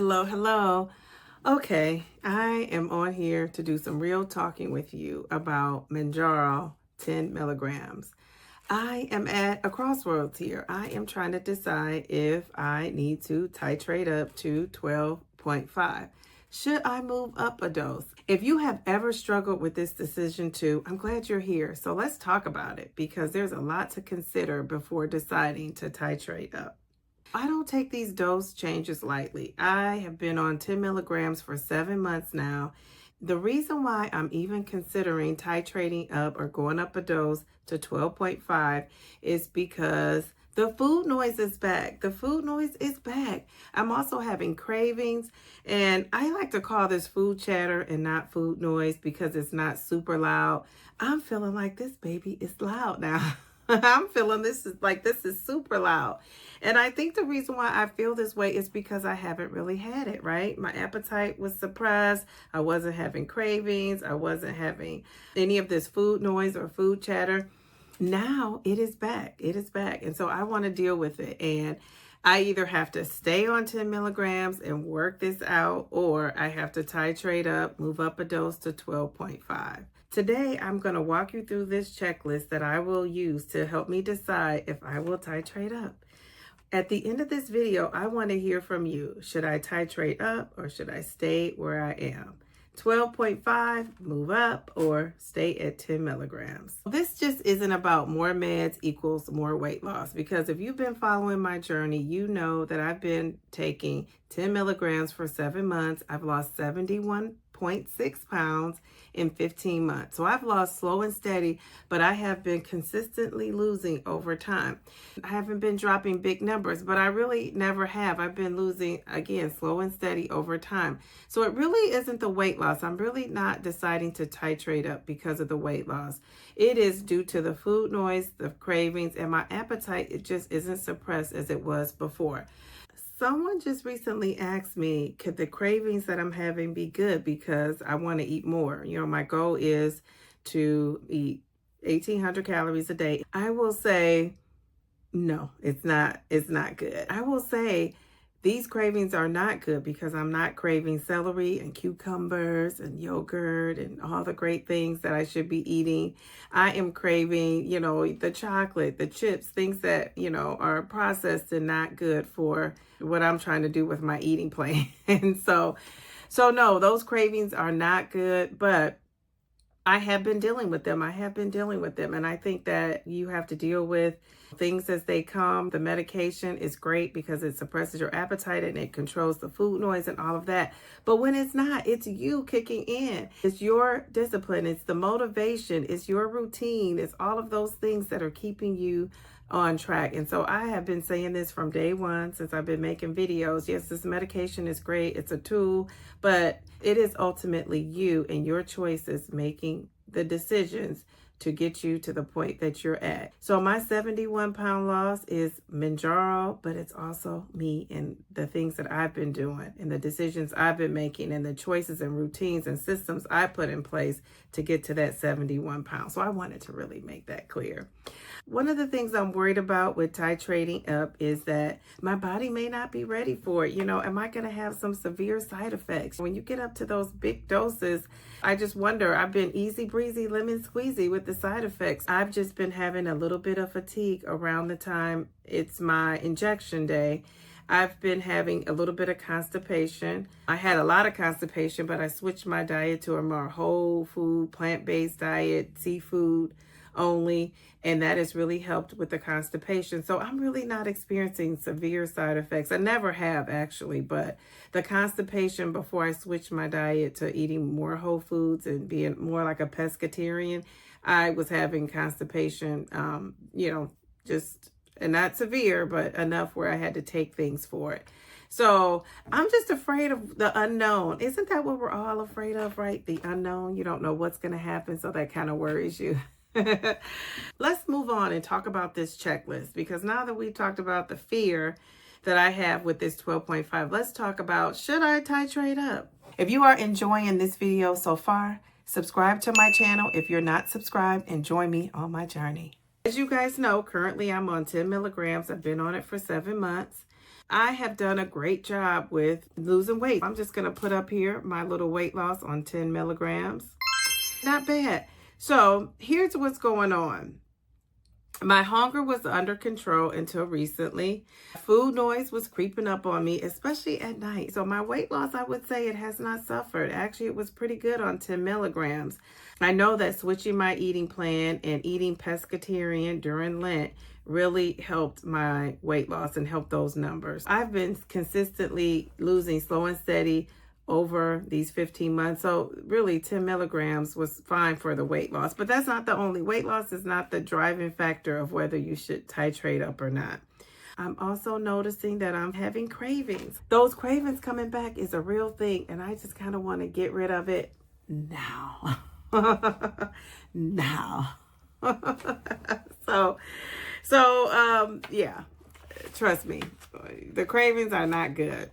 Hello, hello. Okay, I am on here to do some real talking with you about Mounjaro 10 milligrams. I am at a crossroads here. I am trying to decide if I need to titrate up to 12.5. Should I move up a dose? If you have ever struggled with this decision too, I'm glad you're here. So let's talk about it because there's a lot to consider before deciding to titrate up. I don't take these dose changes lightly. I have been on 10 milligrams for 7 months now. The reason why I'm even considering titrating up or going up a dose to 12.5 is because the food noise is back. The food noise is back. I'm also having cravings, and I like to call this food chatter and not food noise because it's not super loud. I'm feeling like this baby is loud now. I'm feeling this is super loud. And I think the reason why I feel this way is because I haven't really had it, right? My appetite was suppressed. I wasn't having cravings. I wasn't having any of this food noise or food chatter. Now it is back. It is back. And so I want to deal with it. And I either have to stay on 10 milligrams and work this out, or I have to titrate up, move up a dose to 12.5. Today, I'm going to walk you through this checklist that I will use to help me decide if I will titrate up. At the end of this video, I want to hear from you. Should I titrate up or should I stay where I am? 12.5, move up, or stay at 10 milligrams. This just isn't about more meds equals more weight loss, because if you've been following my journey, you know that I've been taking 10 milligrams for 7 months. I've lost 71.6 pounds in 15 months. So I've lost slow and steady, but I have been consistently losing over time. I haven't been dropping big numbers, but I really never have. I've been losing, again, slow and steady over time. So it really isn't the weight loss. I'm really not deciding to titrate up because of the weight loss. It is due to the food noise, the cravings, and my appetite. It just isn't suppressed as it was before. Someone just recently asked me, could the cravings that I'm having be good because I want to eat more? You know, my goal is to eat 1,800 calories a day. I will say, no, it's not good. I will say these cravings are not good because I'm not craving celery and cucumbers and yogurt and all the great things that I should be eating. I am craving, the chocolate, the chips, things that, are processed and not good for what I'm trying to do with my eating plan. And so no, those cravings are not good, but I have been dealing with them. And I think that you have to deal with things as they come. The medication is great because it suppresses your appetite and it controls the food noise and all of that. But when it's not, it's you kicking in. It's your discipline. It's the motivation. It's your routine. It's all of those things that are keeping you on track. And so I have been saying this from day one since I've been making videos. Yes, this medication is great. It's a tool, but it is ultimately you and your choices making the decisions to get you to the point that you're at. So my 71-pound loss is Mounjaro, but it's also me and the things that I've been doing and the decisions I've been making and the choices and routines and systems I put in place to get to that 71 pounds. So I wanted to really make that clear. One of the things I'm worried about with titrating up is that my body may not be ready for it. Am I going to have some severe side effects? When you get up to those big doses, I just wonder. I've been easy breezy, lemon squeezy with the side effects. I've just been having a little bit of fatigue around the time it's my injection day. I've been having a little bit of constipation. I had a lot of constipation, but I switched my diet to a more whole food, plant-based diet, seafood only, and that has really helped with the constipation. So I'm really not experiencing severe side effects. I never have actually, but the constipation before I switched my diet to eating more whole foods and being more like a pescatarian, I was having constipation, and not severe, but enough where I had to take things for it. So I'm just afraid of the unknown. Isn't that what we're all afraid of, right? The unknown. You don't know what's going to happen, so that kind of worries you. Let's move on and talk about this checklist, because now that we've talked about the fear that I have with this 12.5, let's talk about, should I titrate up? If you are enjoying this video so far, subscribe to my channel if you're not subscribed and join me on my journey. As you guys know, currently I'm on 10 milligrams. I've been on it for 7 months. I have done a great job with losing weight. I'm just going to put up here my little weight loss on 10 milligrams. Not bad. So here's what's going on. My hunger was under control until recently. Food noise was creeping up on me, especially at night. So my weight loss, I would say it has not suffered. Actually, it was pretty good on 10 milligrams. I know that switching my eating plan and eating pescatarian during Lent really helped my weight loss and helped those numbers. I've been consistently losing slow and steady over these 15 months. So really 10 milligrams was fine for the weight loss, but that's not the only. Weight loss is not the driving factor of whether you should titrate up or not. I'm also noticing that I'm having cravings. Those cravings coming back is a real thing, and I just kind of want to get rid of it now. Now. Yeah, trust me, the cravings are not good.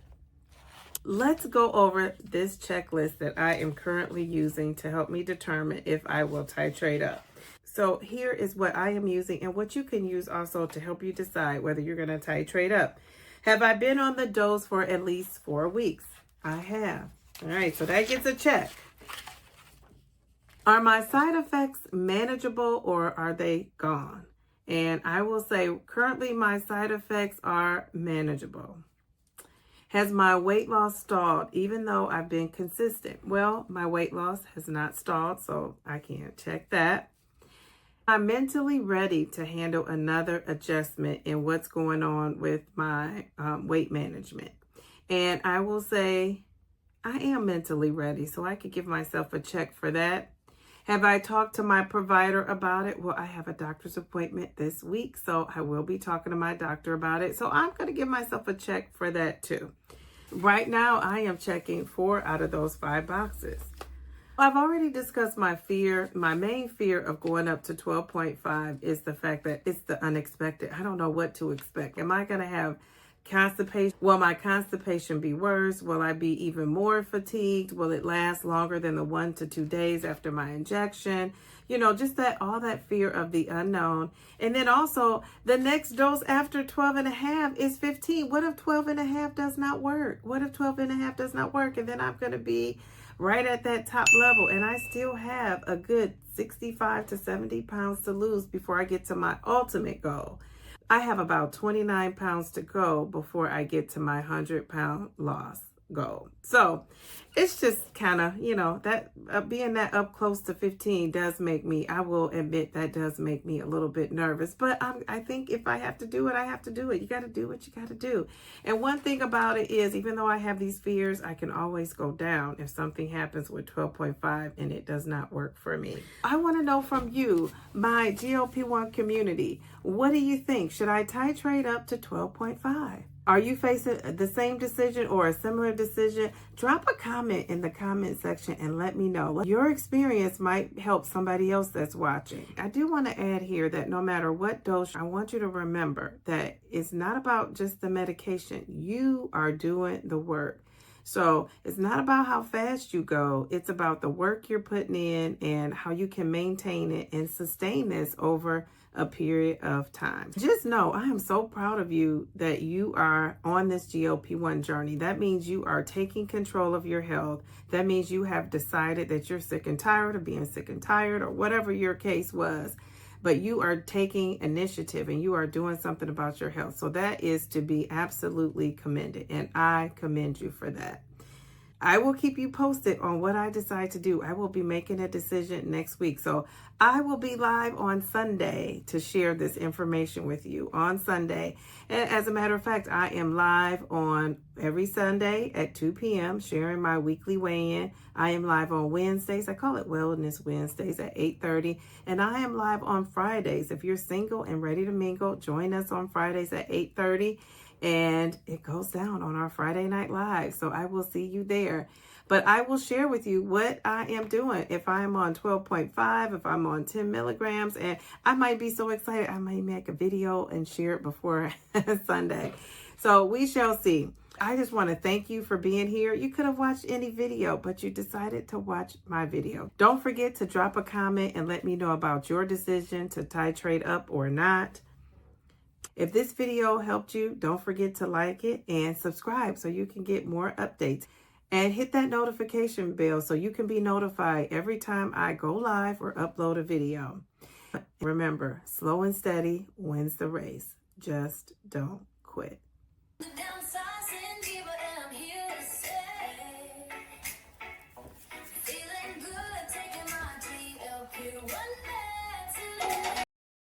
Let's go over this checklist that I am currently using to help me determine if I will titrate up. So here is what I am using and what you can use also to help you decide whether you're going to titrate up. Have I been on the dose for at least 4 weeks? I have. All right, so that gets a check. Are my side effects manageable or are they gone? And I will say currently my side effects are manageable. Has my weight loss stalled even though I've been consistent? Well, my weight loss has not stalled, so I can't check that. I'm mentally ready to handle another adjustment in what's going on with my weight management. And I will say I am mentally ready, so I could give myself a check for that. Have I talked to my provider about it? Well, I have a doctor's appointment this week, so I will be talking to my doctor about it. So I'm going to give myself a check for that too. Right now, I am checking 4 out of those 5 boxes. I've already discussed my fear. My main fear of going up to 12.5 is the fact that it's the unexpected. I don't know what to expect. Am I going to have constipation? Will my constipation be worse? Will I be even more fatigued? Will it last longer than the 1 to 2 days after my injection? You know, just that, all that fear of the unknown. And then also the next dose after 12.5 is 15. What if 12.5 does not work? What if 12.5 does not work? And then I'm going to be right at that top level. And I still have a good 65 to 70 pounds to lose before I get to my ultimate goal. I have about 29 pounds to go before I get to my 100-pound loss goal. So it's just kind of, you know, that being that up close to 15 does make me, I will admit that does make me a little bit nervous. But I think if I have to do it, I have to do it. You got to do what you got to do. And one thing about it is, even though I have these fears, I can always go down if something happens with 12.5 and it does not work for me. I want to know from you, my GLP-1 community, what do you think? Should I titrate up to 12.5? Are you facing the same decision or a similar decision? Drop a comment in the comment section and let me know. Your experience might help somebody else that's watching. I do want to add here that no matter what dose, I want you to remember that it's not about just the medication. You are doing the work. So it's not about how fast you go. It's about the work you're putting in and how you can maintain it and sustain this over a period of time. Just know I am so proud of you that you are on this GLP-1 journey. That means you are taking control of your health. That means you have decided that you're sick and tired of being sick and tired or whatever your case was. But you are taking initiative and you are doing something about your health. So that is to be absolutely commended. And I commend you for that. I will keep you posted on what I decide to do. I will be making a decision next week. So I will be live on Sunday to share this information with you on Sunday. And as a matter of fact, I am live on every Sunday at 2 p.m. sharing my weekly weigh-in. I am live on Wednesdays. I call it Wellness Wednesdays at 8:30. And I am live on Fridays. If you're single and ready to mingle, join us on Fridays at 8:30. And it goes down on our Friday Night Live. So I will see you there. But I will share with you what I am doing. If I'm on 12.5, if I'm on 10 milligrams, and I might be so excited, I might make a video and share it before Sunday. So we shall see. I just want to thank you for being here. You could have watched any video, but you decided to watch my video. Don't forget to drop a comment and let me know about your decision to titrate up or not. If this video helped you, don't forget to like it and subscribe so you can get more updates. And hit that notification bell so you can be notified every time I go live or upload a video. Remember, slow and steady wins the race. Just don't quit.